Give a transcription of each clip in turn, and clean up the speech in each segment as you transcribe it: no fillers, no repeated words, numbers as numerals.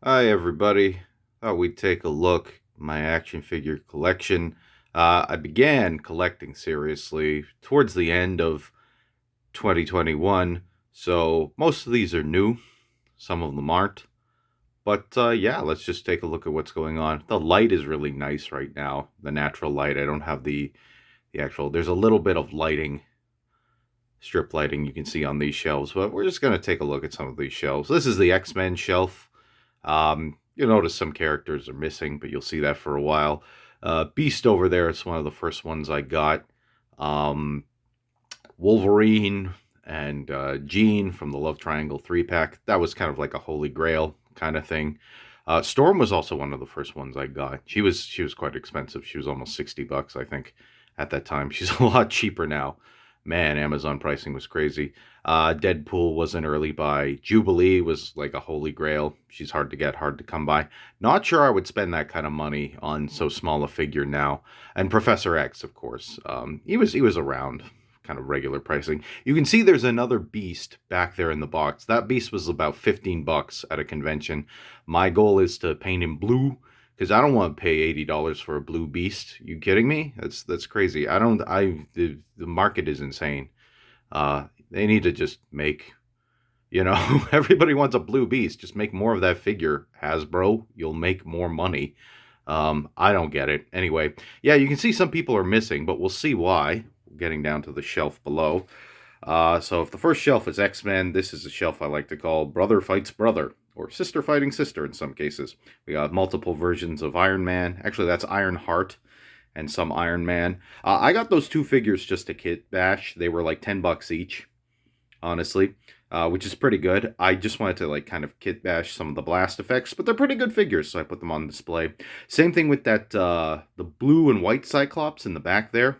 Hi, everybody. Thought we'd take a look at my action figure collection. I began collecting seriously towards the end of 2021, so most of these are new, some of them aren't. But yeah, let's just take a look at what's going on. The light is really nice right now, the natural light. I don't have the actual, there's a little bit of lighting, strip lighting you can see on these shelves, but we're just going to take a look at some of these shelves. This is the X-Men shelf. You'll notice some characters are missing, but you'll see that for a while. Beast over there, it's one of the first ones I got. Um, Wolverine and Jean from the Love Triangle 3-pack. That was kind of like a holy grail kind of thing. Storm was also one of the first ones I got. She was quite expensive. She was almost $60, I think, at that time. She's a lot cheaper now. Man, Amazon pricing was crazy. Deadpool was an early buy. Jubilee was like a holy grail. She's hard to get, hard to come by. Not sure I would spend that kind of money on so small a figure now. And Professor X, of course. He was around, kind of regular pricing. You can see there's another Beast back there in the box. That Beast was about $15 at a convention. My goal is to paint him blue, because I don't want to pay $80 for a blue Beast. You kidding me? That's crazy. The market is insane. They need to just make, everybody wants a blue Beast. Just make more of that figure, Hasbro. You'll make more money. I don't get it. Anyway, yeah, you can see some people are missing, but we'll see why. Getting down to the shelf below. So if the first shelf is X-Men, this is a shelf I like to call Brother Fights Brother, or Sister Fighting Sister in some cases. We got multiple versions of Iron Man. Actually, that's Iron Heart and some Iron Man. I got those two figures just to kit bash. They were like $10 each, honestly, which is pretty good. I just wanted to like kind of kit bash some of the blast effects, but they're pretty good figures, so I put them on display. Same thing with that the blue and white Cyclops in the back there.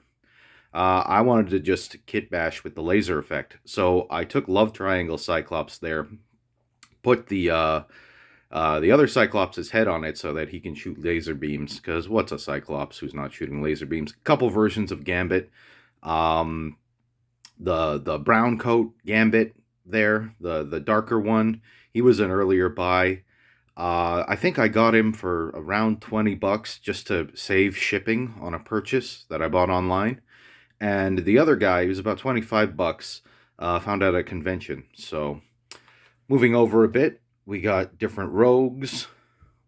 I wanted to just kit bash with the laser effect. So I took Love Triangle Cyclops there, put the other Cyclops' head on it so that he can shoot laser beams, because what's a Cyclops who's not shooting laser beams? Couple versions of Gambit. Um, the brown coat Gambit there, the darker one, he was an earlier buy. I think I got him for around $20 just to save shipping on a purchase that I bought online. And the other guy, he was about $25, found out at a convention. So, moving over a bit, we got different rogues.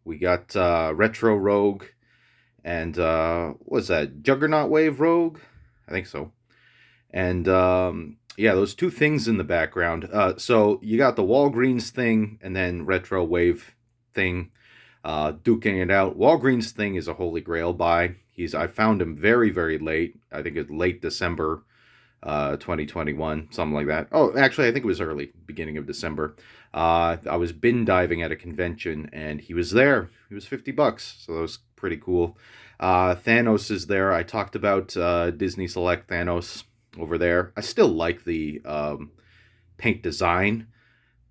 We got Retro Rogue and, what was that, Juggernaut Wave Rogue? I think so. And, yeah, those two things in the background. So, you got the Walgreens thing and then Retro Wave thing, duking it out. Walgreens thing is a holy grail buy. I found him very, very late. I think it's late December 2021, something like that. Oh, actually, I think it was early, beginning of December. I was bin diving at a convention, and he was there. He was $50, so that was pretty cool. Thanos is there. I talked about Disney Select Thanos over there. I still like the paint design.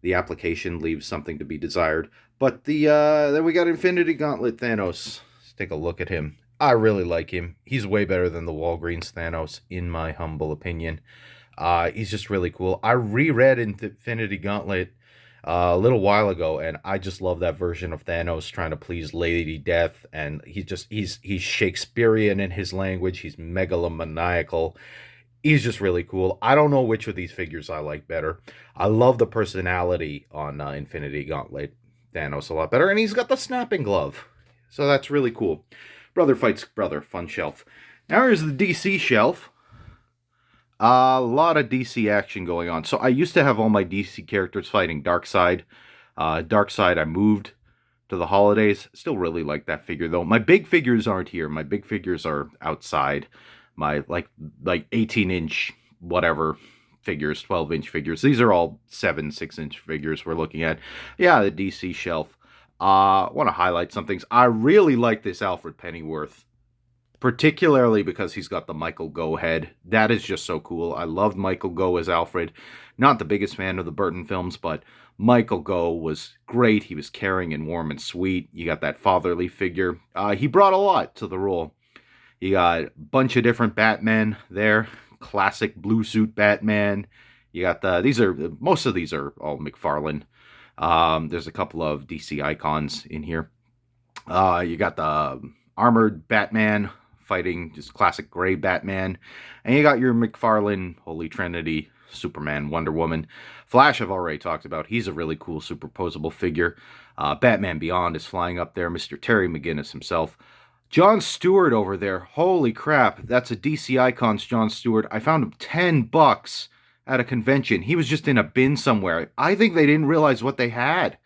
The application leaves something to be desired. But then we got Infinity Gauntlet Thanos. Let's take a look at him. I really like him. He's way better than the Walgreens Thanos, in my humble opinion. He's just really cool. I reread Infinity Gauntlet a little while ago, and I just love that version of Thanos trying to please Lady Death. And he's Shakespearean in his language. He's megalomaniacal. He's just really cool. I don't know which of these figures I like better. I love the personality on Infinity Gauntlet Thanos a lot better, and he's got the snapping glove, so that's really cool. Brother Fights Brother, fun shelf. Now here's the DC shelf. A lot of DC action going on. So I used to have all my DC characters fighting Darkseid. Darkseid I moved to the holidays. Still really like that figure though. My big figures aren't here. My big figures are outside. My like 18-inch whatever figures, 12-inch figures. These are all 6-inch figures we're looking at. Yeah, the DC shelf. I want to highlight some things. I really like this Alfred Pennyworth, particularly because he's got the Michael Gough head. That is just so cool. I loved Michael Gough as Alfred. Not the biggest fan of the Burton films, but Michael Gough was great. He was caring and warm and sweet. You got that fatherly figure. He brought a lot to the role. You got a bunch of different Batmen there. Classic blue suit Batman. You got most of these are all McFarlane. There's a couple of DC icons in here. You got the armored Batman fighting just classic gray Batman, and you got your McFarlane Holy Trinity, Superman, Wonder Woman. Flash I've already talked about. He's a really cool superposable figure. Batman Beyond is flying up there. Mr. Terry McGinnis himself. John Stewart over there. Holy crap. That's a DC Icons John Stewart. I found him $10 at a convention. He was just in a bin somewhere. I think they didn't realize what they had.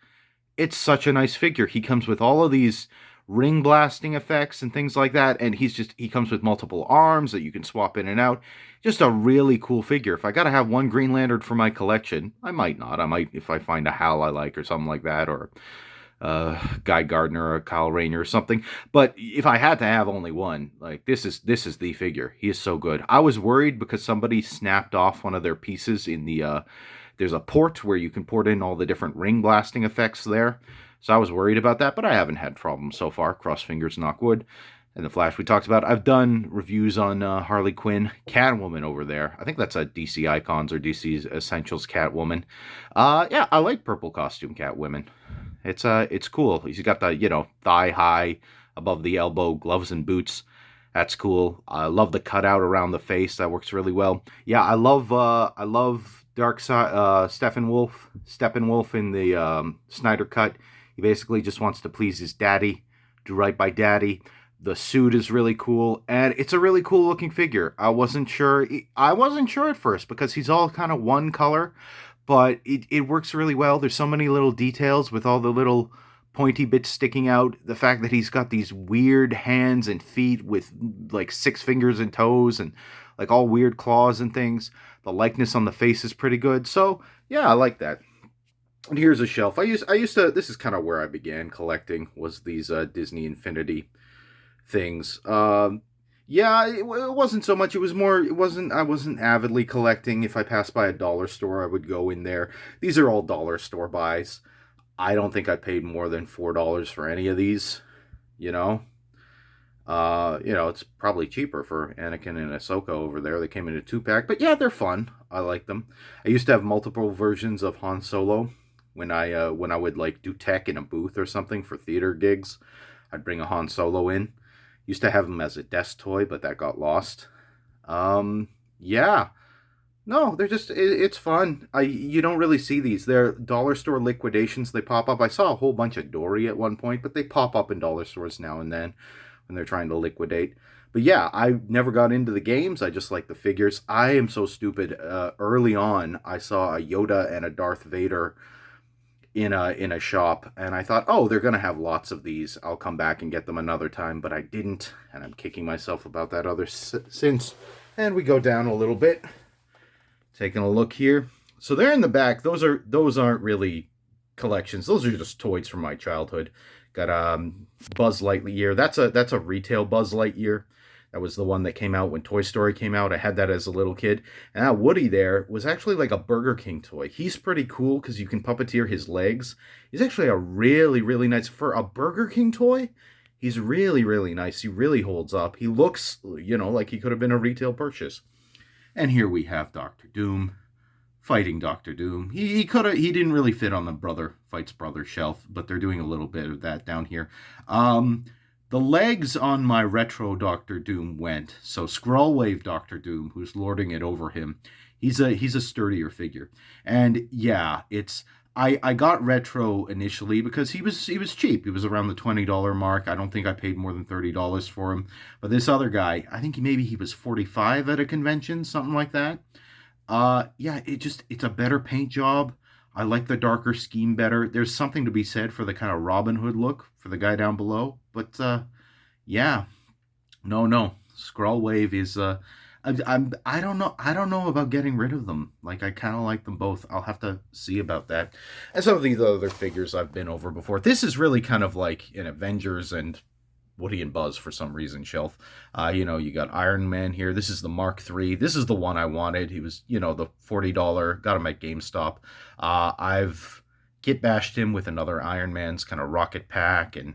It's such a nice figure. He comes with all of these ring blasting effects and things like that, and he comes with multiple arms that you can swap in and out. Just a really cool figure. If I gotta have one Green Lantern for my collection, I might not. I might, if I find a Hal I like or something like that, or Guy Gardner or Kyle Rayner or something. But if I had to have only one, like this is the figure. He is so good. I was worried because somebody snapped off one of their pieces in the there's a port where you can port in all the different ring blasting effects there. So I was worried about that, but I haven't had problems so far. Cross fingers, knock wood. And the Flash we talked about. I've done reviews on Harley Quinn, Catwoman over there. I think that's a DC Icons or DC's Essentials Catwoman. Yeah, I like purple costume Catwoman. It's cool. He's got the thigh high, above the elbow, gloves and boots. That's cool. I love the cutout around the face. That works really well. Yeah, I love Darkseid, Steppenwolf in the Snyder cut. He basically just wants to please his daddy, do right by daddy. The suit is really cool, and it's a really cool looking figure. I wasn't sure at first because he's all kind of one color, but it works really well. There's so many little details with all the little pointy bits sticking out. The fact that he's got these weird hands and feet with like 6 fingers and toes and like all weird claws and things. The likeness on the face is pretty good. So yeah, I like that. And here's a shelf. I used to, this is kind of where I began collecting, was these Disney Infinity things. Yeah, it wasn't so much. I wasn't avidly collecting. If I passed by a dollar store, I would go in there. These are all dollar store buys. I don't think I paid more than $4 for any of these, you know. It's probably cheaper for Anakin and Ahsoka over there. They came in a 2-pack, but yeah, they're fun. I like them. I used to have multiple versions of Han Solo when I would like do tech in a booth or something for theater gigs. I'd bring a Han Solo in. Used to have him as a desk toy, but that got lost. Yeah. No, they're just, it's fun. You don't really see these. They're dollar store liquidations. They pop up. I saw a whole bunch of Dory at one point, but they pop up in dollar stores now and then when they're trying to liquidate. But yeah, I never got into the games. I just like the figures. I am so stupid. Early on, I saw a Yoda and a Darth Vader in a shop, and I thought, oh, they're gonna have lots of these. I'll come back and get them another time, but I didn't, and I'm kicking myself about that since. And we go down a little bit, taking a look here. So they're in the back. Those aren't really collections. Those are just toys from my childhood. Got Buzz Lightyear. That's a retail Buzz Lightyear. That was the one that came out when Toy Story came out. I had that as a little kid. And that Woody there was actually like a Burger King toy. He's pretty cool because you can puppeteer his legs. He's actually a really, really nice, for a Burger King toy, he's really, really nice. He really holds up. He looks, like he could have been a retail purchase. And here we have Dr. Doom fighting Dr. Doom. He didn't really fit on the Brother Fights Brother shelf, but they're doing a little bit of that down here. The legs on my retro Doctor Doom went. So Skrullwave Doctor Doom, who's lording it over him, he's a sturdier figure. And yeah, I got retro initially because he was cheap. He was around the $20 mark. I don't think I paid more than $30 for him. But this other guy, I think maybe he was $45 at a convention, something like that. Yeah, it's a better paint job. I like the darker scheme better. There's something to be said for the kind of Robin Hood look for the guy down below. But yeah, no. Skrullwave is I don't know about getting rid of them. Like, I kind of like them both. I'll have to see about that. And some of these other figures I've been over before. This is really kind of like an Avengers and Woody and Buzz for some reason shelf. You got Iron Man here. This is the Mark III. This is the one I wanted. He was, the $40. Got him at GameStop. I've kit bashed him with another Iron Man's kind of rocket pack and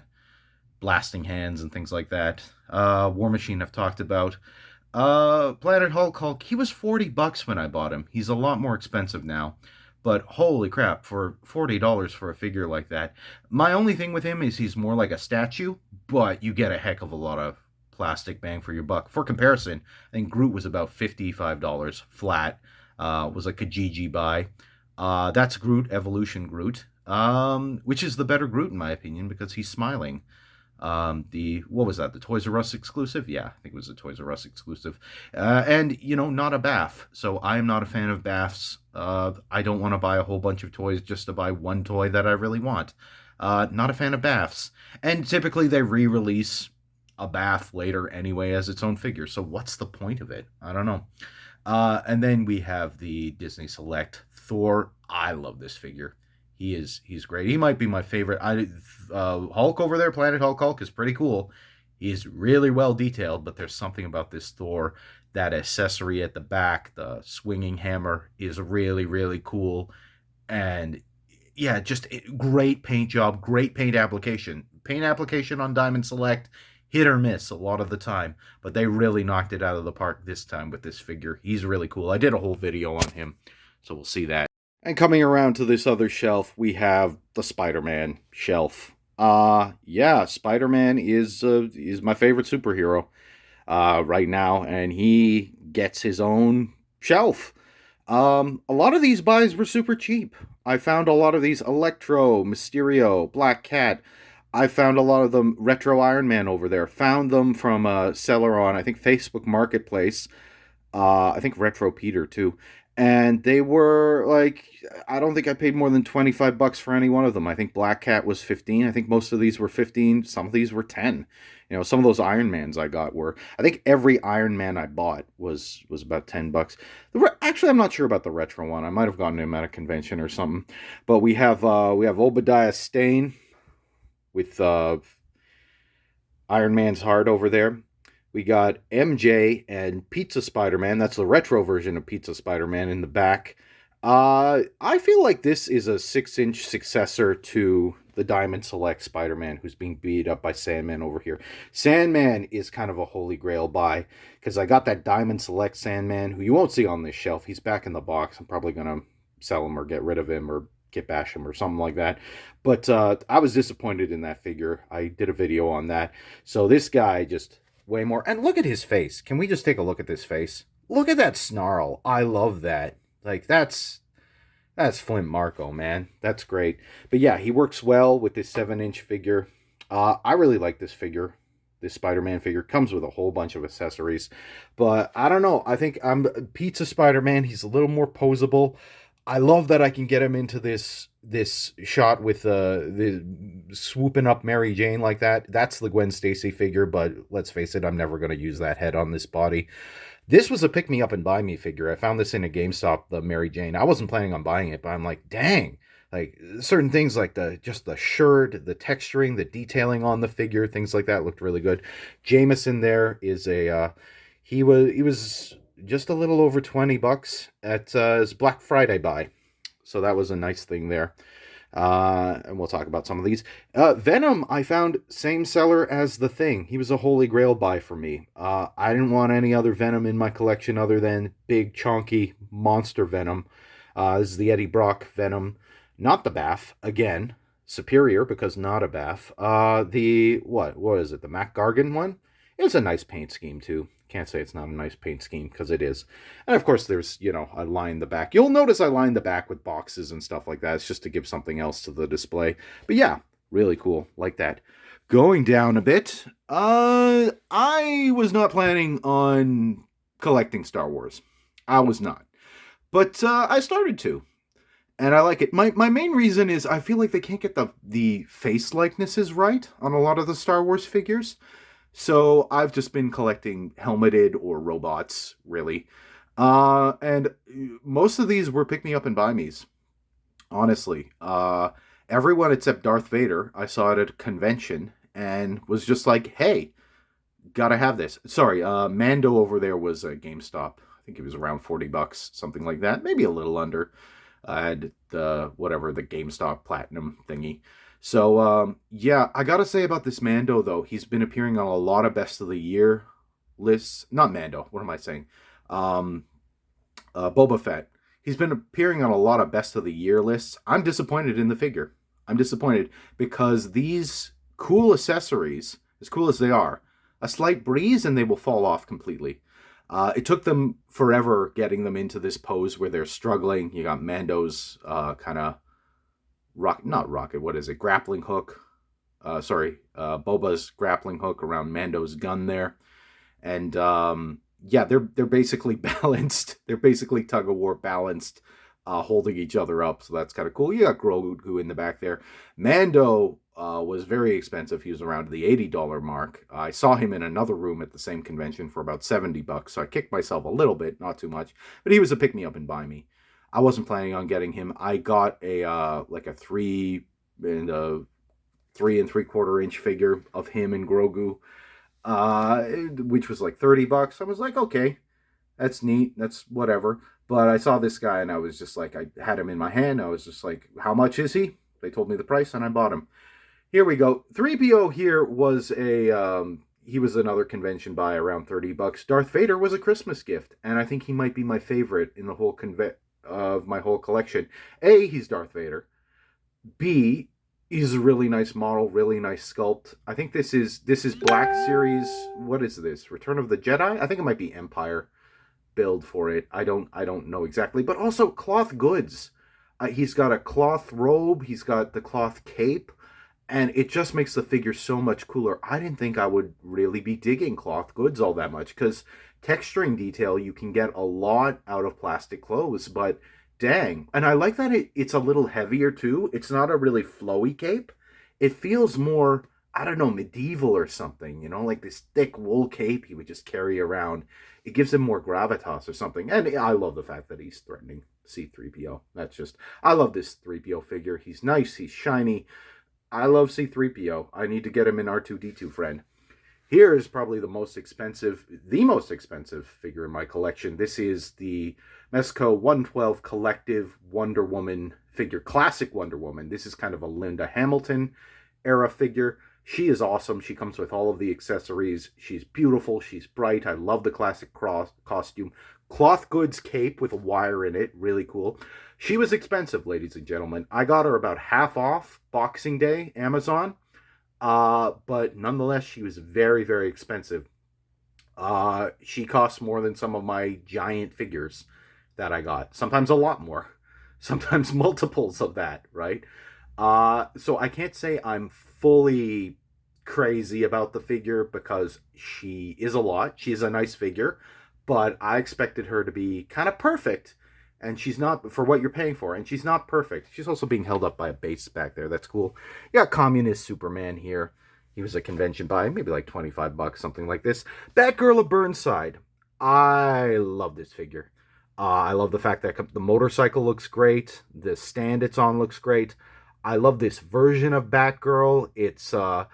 blasting hands and things like that. War Machine I've talked about. Planet Hulk. He was $40 when I bought him. He's a lot more expensive now. But holy crap, for $40 for a figure like that. My only thing with him is he's more like a statue, but you get a heck of a lot of plastic bang for your buck. For comparison, I think Groot was about $55 flat. Was a Kijiji buy. That's Groot, Evolution Groot, which is the better Groot in my opinion because he's smiling. The what was that? The Toys R Us exclusive? Yeah, I think it was a Toys R Us exclusive. And not a bath. So I am not a fan of baths. I don't want to buy a whole bunch of toys just to buy one toy that I really want. Not a fan of baths. And typically they re-release a bath later anyway as its own figure. So what's the point of it? I don't know. And then we have the Disney Select Thor. I love this figure. He's great. He might be my favorite. Hulk over there, Planet Hulk is pretty cool. He's really well detailed, but there's something about this Thor. That accessory at the back, the swinging hammer, is really, really cool. And yeah, just great paint job, great paint application. Paint application on Diamond Select, hit or miss a lot of the time, but they really knocked it out of the park this time with this figure. He's really cool. I did a whole video on him, so we'll see that. And coming around to this other shelf, we have the Spider-Man shelf. Yeah, Spider-Man is my favorite superhero right now, and he gets his own shelf. A lot of these buys were super cheap. I found a lot of these Electro, Mysterio, Black Cat. I found a lot of them Retro Iron Man over there. Found them from a seller on, I think, Facebook Marketplace. I think Retro Peter, too. And they were like, I don't think I paid more than $25 for any one of them. I think Black Cat was 15. I think most of these were 15. Some of these were 10. Some of those Iron Mans I got were, I think every Iron Man I bought was about $10. Actually, I'm not sure about the retro one. I might have gotten him at a convention or something. But we have Obadiah Stane with Iron Man's heart over there. We got MJ and Pizza Spider-Man. That's the retro version of Pizza Spider-Man in the back. I feel like this is a 6-inch successor to the Diamond Select Spider-Man who's being beat up by Sandman over here. Sandman is kind of a holy grail buy because I got that Diamond Select Sandman who you won't see on this shelf. He's back in the box. I'm probably going to sell him or get rid of him or get bash him or something like that. But I was disappointed in that figure. I did a video on that. So this guy just way more. And look at his face. Can we just take a look at this face? Look at that snarl. I love that. Like, that's Flint Marco, man. That's great. But yeah, he works well with this 7-inch figure. I really like this figure. This Spider-Man figure comes with a whole bunch of accessories. But I don't know. I think I'm Pizza Spider-Man. He's a little more posable. I love that I can get him into this shot with the swooping up Mary Jane like that. That's the Gwen Stacy figure, but let's face it, I'm never going to use that head on this body. This was a pick me up and buy me figure. I found this in a GameStop, the Mary Jane. I wasn't planning on buying it, but I'm like, dang. Like certain things like the shirt, the texturing, the detailing on the figure, things like that looked really good. Jameson there is he was just a little over $20 at his Black Friday buy. So that was a nice thing there. And we'll talk about some of these. Venom, I found same seller as The Thing. He was a holy grail buy for me. I didn't want any other Venom in my collection other than big, chonky monster Venom. This is the Eddie Brock Venom. Not the Bath, again. Superior, because not a Bath. What is it? The Mac Gargan one? It's a nice paint scheme, too. Can't say it's not a nice paint scheme, because it is. And, of course, there's, I lined the back. You'll notice I lined the back with boxes and stuff like that. It's just to give something else to the display. But, yeah, really cool. Like that. Going down a bit, I was not planning on collecting Star Wars. I was not. But I started to. And I like it. My main reason is I feel like they can't get the face likenesses right on a lot of the Star Wars figures. So I've just been collecting helmeted or robots, really. And most of these were pick me up and buy me's. Honestly. Everyone except Darth Vader, I saw it at a convention and was just like, hey, gotta have this. Sorry, Mando over there was a GameStop. I think it was around $40, something like that. Maybe a little under. I had the GameStop Platinum thingy. So, yeah, I gotta say about this Mando, though, he's been appearing on a lot of Best of the Year lists. Not Mando, what am I saying? Boba Fett. He's been appearing on a lot of best of the year lists. I'm disappointed in the figure. I'm disappointed because these cool accessories, as cool as they are, a slight breeze and they will fall off completely. It took them forever getting them into this pose where they're struggling. You got Mando's kind of not rocket, what is it? Grappling hook. Boba's grappling hook around Mando's gun there. And yeah, they're basically balanced. They're basically tug of war balanced, holding each other up. So that's kind of cool. You got Grogu in the back there. Mando was very expensive. He was around the $80 mark. I saw him in another room at the same convention for about $70. So I kicked myself a little bit, not too much, but he was a pick me up and buy me. I wasn't planning on getting him. I got a like a 3 3/4 inch figure of him and Grogu, which was like $30. I was like, okay, that's neat. That's whatever. But I saw this guy and I was just like, I had him in my hand. I was just like, how much is he? They told me the price and I bought him. Here we go. 3PO here was he was another convention buy around $30. Darth Vader was a Christmas gift, and I think he might be my favorite in the whole of my whole collection. A, he's Darth Vader. B, he's a really nice model, really nice sculpt. I think this is Black Series. What is this? Return of the Jedi? I think it might be Empire build for it. I don't know exactly, but also cloth goods. He's got a cloth robe. He's got the cloth cape, and it just makes the figure so much cooler. I didn't think I would really be digging cloth goods all that much because texturing detail, you can get a lot out of plastic clothes, but dang. And I like that it's a little heavier too. It's not a really flowy cape. It feels more, I don't know, medieval or something, you know, like this thick wool cape he would just carry around. It gives him more gravitas or something. And I love the fact that he's threatening C-3PO. I love this 3PO figure. He's nice. He's shiny. I love C-3PO. I need to get him an R2-D2 friend. Here is probably the most expensive figure in my collection. This is the Mezco 112 Collective Wonder Woman figure, classic Wonder Woman. This is kind of a Linda Hamilton era figure. She is awesome. She comes with all of the accessories. She's beautiful. She's bright. I love the classic costume. Cloth goods cape with a wire in it. Really cool. She was expensive, ladies and gentlemen. I got her about half off Boxing Day, Amazon. But nonetheless, she was very, very expensive. She costs more than some of my giant figures that I got. Sometimes a lot more. Sometimes multiples of that, right? So I can't say I'm fully crazy about the figure because she is a lot. She is a nice figure, but I expected her to be kind of perfect. And she's not, for what you're paying for, and she's not perfect. She's also being held up by a base back there. That's cool. You got Communist Superman here. He was a convention buy, maybe like $25, something like this. Batgirl of Burnside. I love this figure. I love the fact that the motorcycle looks great. The stand it's on looks great. I love this version of Batgirl. It's, I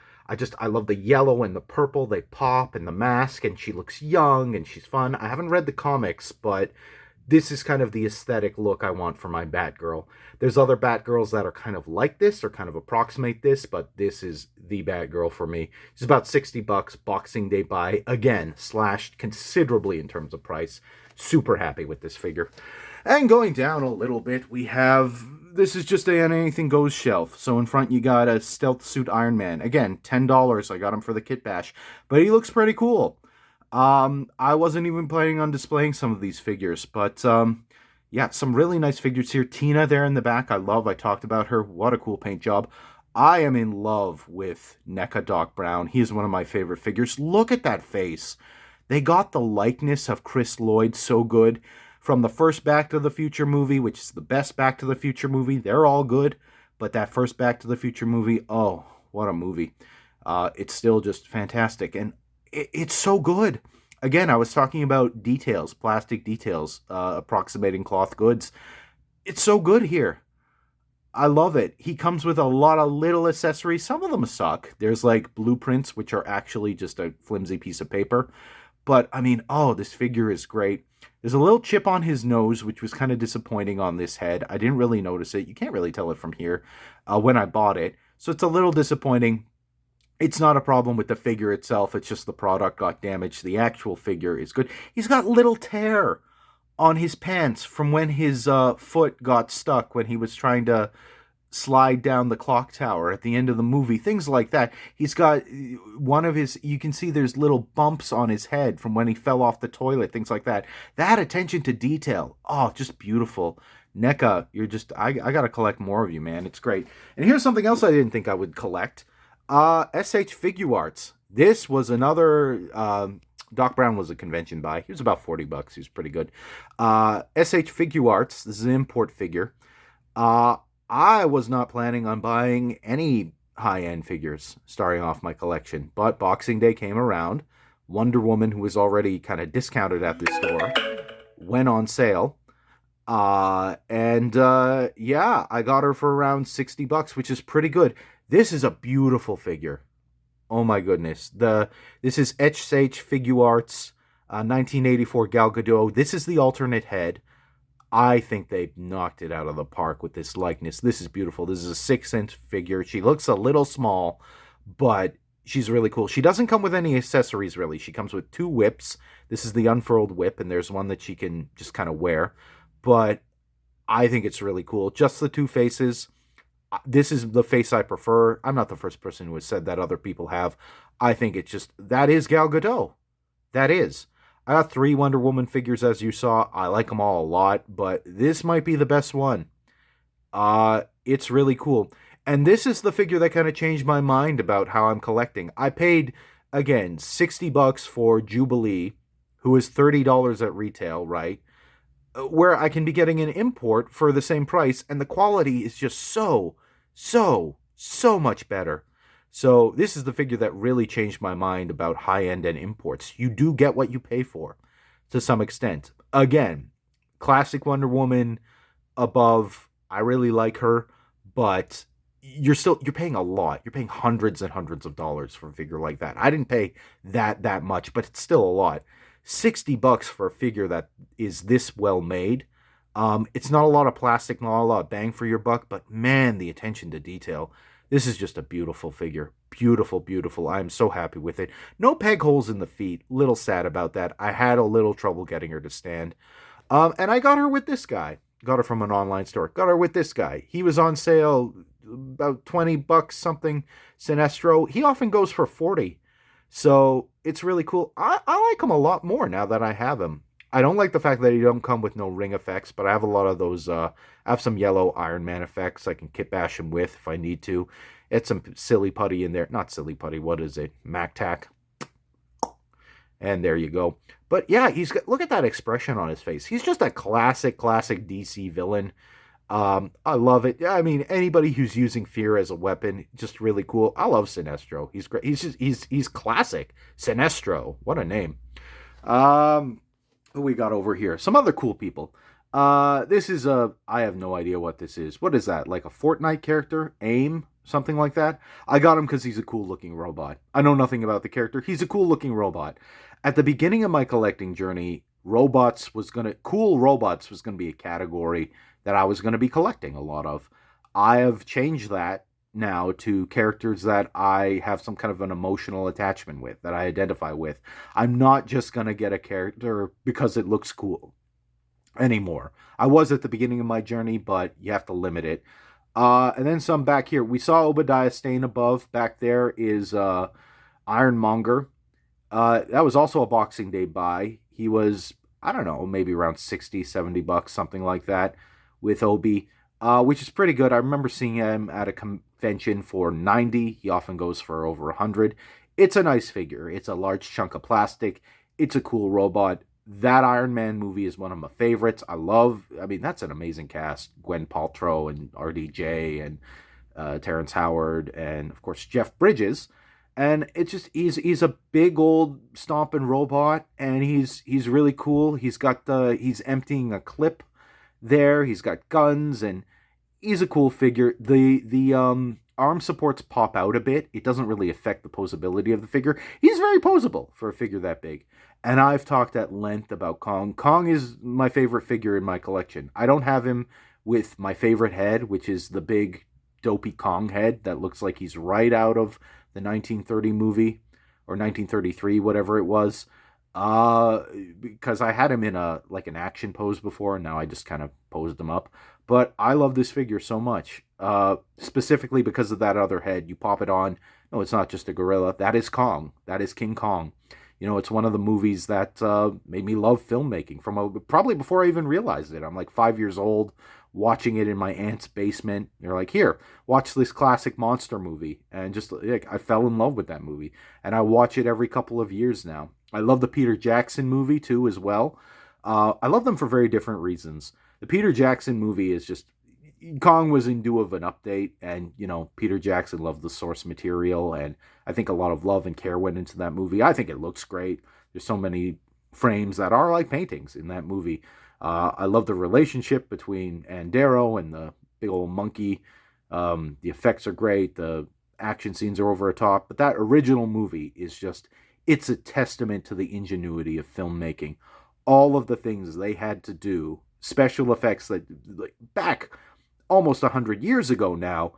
love the yellow and the purple. They pop, and the mask, and she looks young, and she's fun. I haven't read the comics, but this is kind of the aesthetic look I want for my Batgirl. There's other Batgirls that are kind of like this or kind of approximate this, but this is the Batgirl for me. It's about $60, Boxing Day buy. Again, slashed considerably in terms of price. Super happy with this figure. And going down a little bit, we have, this is just an anything goes shelf. So in front you got a stealth suit Iron Man. Again, $10. I got him for the kit bash, but he looks pretty cool. I wasn't even planning on displaying some of these figures, but yeah, some really nice figures here. Tina there in the back, I talked about her. What a cool paint job. I am in love with Neca Doc Brown. He is one of my favorite figures. Look at that face. They got the likeness of Chris Lloyd so good. From the first Back to the Future movie, which is the best Back to the Future movie, they're all good, but that first Back to the Future movie, oh, what a movie. It's still just fantastic, and it's so good. Again, I was talking about details, plastic details, approximating cloth goods. It's so good here. I love it. He comes with a lot of little accessories. Some of them suck. There's like blueprints, which are actually just a flimsy piece of paper. But, I mean, oh, this figure is great. There's a little chip on his nose, which was kind of disappointing on this head. I didn't really notice it. You can't really tell it from here when I bought it. So it's a little disappointing. It's not a problem with the figure itself. It's just the product got damaged. The actual figure is good. He's got little tear on his pants from when his foot got stuck when he was trying to slide down the clock tower at the end of the movie, things like that. He's got one of his, you can see there's little bumps on his head from when he fell off the toilet, things like that. That attention to detail, oh, just beautiful. Neca, you're just, I gotta collect more of you, man. It's great. And here's something else I didn't think I would collect. SH Figuarts. This was another, Doc Brown was a convention buy. He was about $40. He was pretty good. SH Figuarts, this is an import figure. I was not planning on buying any high-end figures starting off my collection, but Boxing Day came around. Wonder Woman, who was already kind of discounted at this store, went on sale. Yeah, I got her for around $60, which is pretty good. This is a beautiful figure. Oh my goodness. This is SH Figuarts, 1984 Gal Gadot. This is the alternate head. I think they knocked it out of the park with this likeness. This is beautiful. This is a 6-inch figure. She looks a little small, but she's really cool. She doesn't come with any accessories, really. She comes with 2 whips. This is the unfurled whip, and there's one that she can just kind of wear. But I think it's really cool. Just the 2 faces. This is the face I prefer. I'm not the first person who has said that. Other people have. I think it's just, that is Gal Gadot. That is. I got 3 Wonder Woman figures, as you saw. I like them all a lot, but this might be the best one. It's really cool. And this is the figure that kind of changed my mind about how I'm collecting. I paid, again, $60 for Jubilee, who is $30 at retail, right? Where I can be getting an import for the same price, and the quality is just so much better. So this is the figure that really changed my mind about high-end and imports. You do get what you pay for, to some extent. Again, classic Wonder Woman above. I really like her, but you're paying a lot. You're paying hundreds and hundreds of dollars for a figure like that. I didn't pay that much, but it's still a lot. $60 for a figure that is this well made. It's not a lot of plastic, not a lot of bang for your buck, but man, the attention to detail. This is just a beautiful figure. Beautiful, beautiful. I'm so happy with it. No peg holes in the feet. Little sad about that. I had a little trouble getting her to stand. And I got her with this guy. Got her from an online store. Got her with this guy. He was on sale about $20 something. Sinestro. He often goes for 40. So it's really cool. I like him a lot more now that I have him. I don't like the fact that he don't come with no ring effects, but I have a lot of those. I have some yellow Iron Man effects I can kit bash him with if I need to. It's some silly putty in there. Not silly putty. What is it? Mac Tack. And there you go. But yeah, look at that expression on his face. He's just a classic DC villain. I love it. I mean, anybody who's using fear as a weapon, just really cool. I love Sinestro. He's great. He's classic. Sinestro. What a name. Who we got over here? Some other cool people. This is I have no idea what this is. What is that? Like a Fortnite character? AIM? Something like that? I got him because he's a cool looking robot. I know nothing about the character. He's a cool looking robot. At the beginning of my collecting journey, cool robots was gonna be a category that I was gonna be collecting a lot of. I have changed that now to characters that I have some kind of an emotional attachment with, that I identify with. I'm not just gonna get a character because it looks cool anymore. I was at the beginning of my journey, but you have to limit it. And then some back here. We saw Obadiah Stane above. Back there is Ironmonger. That was also a Boxing Day buy. He was, I don't know, maybe around $60, $70, something like that, with Obi, which is pretty good. I remember seeing him at a convention for $90. He often goes for over $100. It's a nice figure. It's a large chunk of plastic. It's a cool robot. That Iron Man movie is one of my favorites. I mean, that's an amazing cast. Gwen Paltrow and RDJ and Terrence Howard and, of course, Jeff Bridges. And it's just, he's a big old stomping robot, and he's really cool. He's emptying a clip there. He's got guns, and he's a cool figure. The arm supports pop out a bit. It doesn't really affect the posability of the figure. He's very posable for a figure that big. And I've talked at length about Kong. Kong is my favorite figure in my collection. I don't have him with my favorite head, which is the big dopey Kong head that looks like he's right out of the 1930 movie, or 1933, whatever it was. Uh, because I had him in a like an action pose before, and now I just kind of posed him up. But I love this figure so much. Specifically because of that other head. You pop it on. No, it's not just a gorilla. That is Kong. That is King Kong. You know, it's one of the movies that made me love filmmaking probably before I even realized it. I'm like 5 years old, watching it in my aunt's basement. They're like, "Here, watch this classic monster movie," and just like I fell in love with that movie, and I watch it every couple of years now. I love the Peter Jackson movie too, as well. I love them for very different reasons. The Peter Jackson movie is just Kong was in due of an update, and Peter Jackson loved the source material, and I think a lot of love and care went into that movie. I think it looks great. There's so many frames that are like paintings in that movie. I love the relationship between Andero and the big old monkey. The effects are great. The action scenes are over the top. But that original movie is it's a testament to the ingenuity of filmmaking. All of the things they had to do, special effects that, like, back almost 100 years ago now,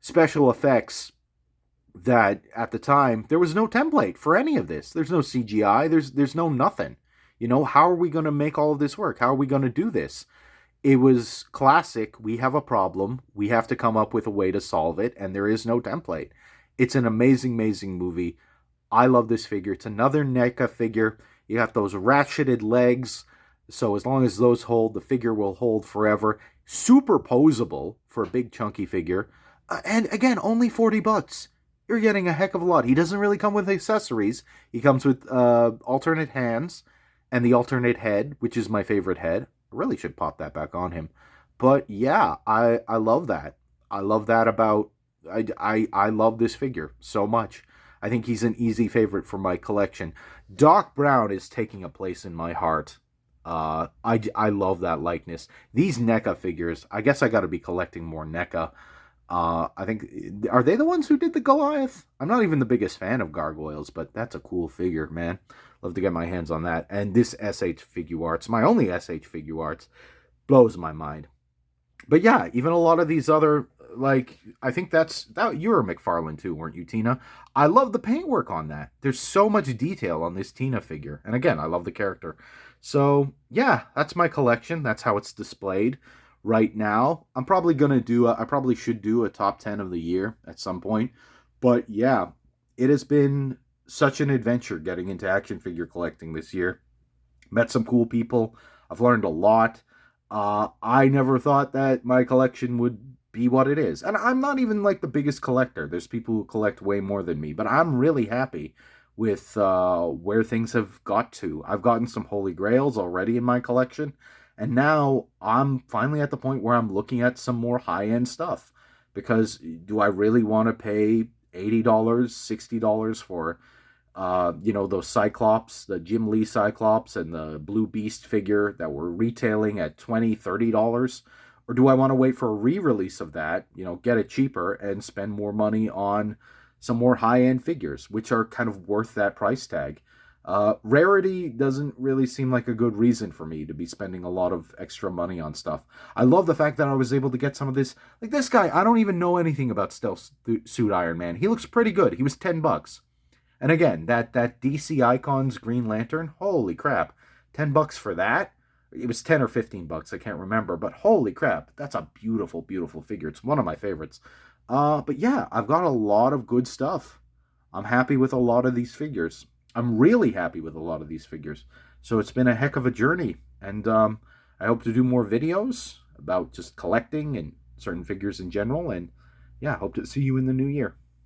special effects that at the time there was no template for any of this. There's no CGI. There's no nothing. How are we going to make all of this work? How are we going to do this? It was classic. We have a problem. We have to come up with a way to solve it, and there is no template. It's an amazing, amazing movie. I love this figure. It's another NECA figure. You got those ratcheted legs, so as long as those hold, the figure will hold forever. Super posable for a big chunky figure. And again, only $40. You're getting a heck of a lot. He doesn't really come with accessories. He comes with alternate hands and the alternate head, which is my favorite head. I really should pop that back on him. But yeah, I love that. I love that about I love this figure so much. I think he's an easy favorite for my collection. Doc Brown is taking a place in my heart. I love that likeness. These NECA figures, I guess I got to be collecting more NECA. I think, are they the ones who did the Goliath? I'm not even the biggest fan of gargoyles, but that's a cool figure, man. Love to get my hands on that. And this SH Figuarts, my only SH Figuarts, blows my mind. But yeah, even a lot of these other, like, I think that you were McFarlane too, weren't you, Tina? I love the paintwork on that. There's so much detail on this Tina figure. And again, I love the character. So yeah, that's my collection. That's how it's displayed right now. I'm probably gonna I probably should do a top 10 of the year at some point. But yeah, it has been such an adventure getting into action figure collecting this year. Met some cool people. I've learned a lot. I never thought that my collection would be what it is. And I'm not even like the biggest collector. There's people who collect way more than me. But I'm really happy with where things have got to. I've gotten some Holy Grails already in my collection. And now I'm finally at the point where I'm looking at some more high-end stuff. Because do I really want to pay $80, $60 for those Cyclops, the Jim Lee Cyclops and the Blue Beast figure that were retailing at $20, $30? Or do I want to wait for a re-release of that, get it cheaper and spend more money on some more high-end figures, which are kind of worth that price tag? Rarity doesn't really seem like a good reason for me to be spending a lot of extra money on stuff. I love the fact that I was able to get some of this. Like this guy, I don't even know anything about Stealth Suit Iron Man. He looks pretty good. He was $10. And again, that DC Icons Green Lantern, holy crap, $10 for that? It was 10 or $15, I can't remember, but holy crap, that's a beautiful, beautiful figure. It's one of my favorites. But yeah, I've got a lot of good stuff. I'm happy with a lot of these figures. I'm really happy with a lot of these figures. So it's been a heck of a journey, and I hope to do more videos about just collecting and certain figures in general, and yeah, hope to see you in the new year.